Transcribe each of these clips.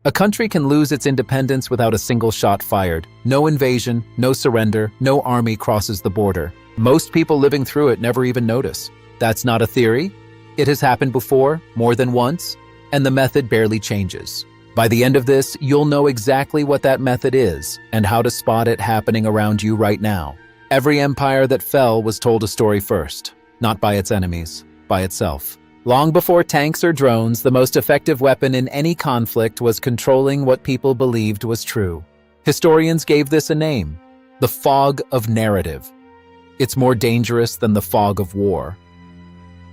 A country can lose its independence without a single shot fired. No invasion, no surrender, no army crosses the border. Most people living through it never even notice. That's not a theory. It has happened before, more than once, and the method barely changes. By the end of this, you'll know exactly what that method is and how to spot it happening around you right now. Every empire that fell was told a story first, not by its enemies, by itself. Long before tanks or drones, the most effective weapon in any conflict was controlling what people believed was true. Historians gave this a name: the fog of narrative. It's more dangerous than the fog of war,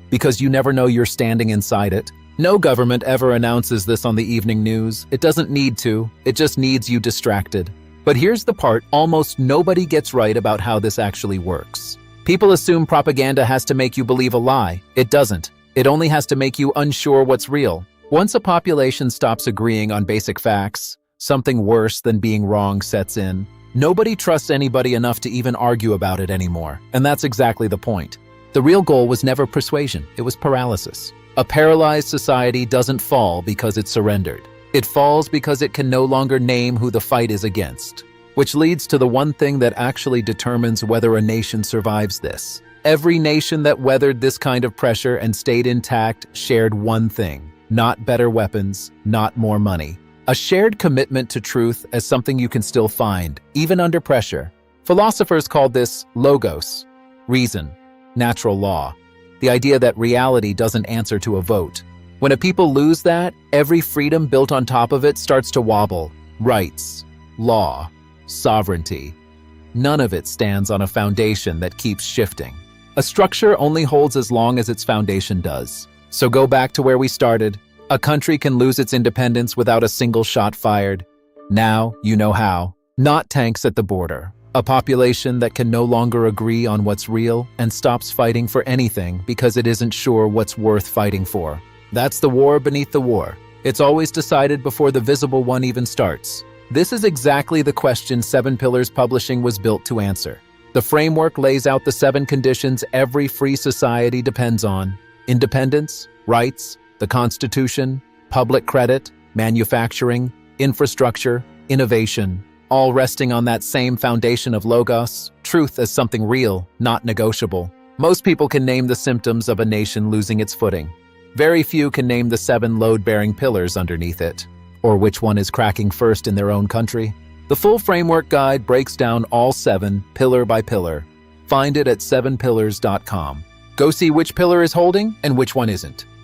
because you never know you're standing inside it. No government ever announces this on the evening news. It doesn't need to, it just needs you distracted. But here's the part almost nobody gets right about how this actually works. People assume propaganda has to make you believe a lie. It doesn't. It only has to make you unsure what's real. Once a population stops agreeing on basic facts, something worse than being wrong sets in. Nobody trusts anybody enough to even argue about it anymore, and that's exactly the point. The real goal was never persuasion, it was paralysis. A paralyzed society doesn't fall because it surrendered. It falls because it can no longer name who the fight is against. Which leads to the one thing that actually determines whether a nation survives this. Every nation that weathered this kind of pressure and stayed intact shared one thing: not better weapons, not more money. A shared commitment to truth as something you can still find, even under pressure. Philosophers called this logos, reason, natural law. The idea that reality doesn't answer to a vote. When a people lose that, every freedom built on top of it starts to wobble. Rights, law, sovereignty. None of it stands on a foundation that keeps shifting. A structure only holds as long as its foundation does. So go back to where we started. A country can lose its independence without a single shot fired. Now you know how. Not tanks at the border. A population that can no longer agree on what's real and stops fighting for anything because it isn't sure what's worth fighting for. That's the war beneath the war. It's always decided before the visible one even starts. This is exactly the question 7 Pillars Publishing was built to answer. The framework lays out the 7 conditions every free society depends on: independence, rights, the Constitution, public credit, manufacturing, infrastructure, innovation, all resting on that same foundation of logos, truth as something real, not negotiable. Most people can name the symptoms of a nation losing its footing. Very few can name the 7 load-bearing pillars underneath it, or which one is cracking first in their own country. The full framework guide breaks down all 7, pillar by pillar. Find it at 7pillars.com. Go see which pillar is holding and which one isn't.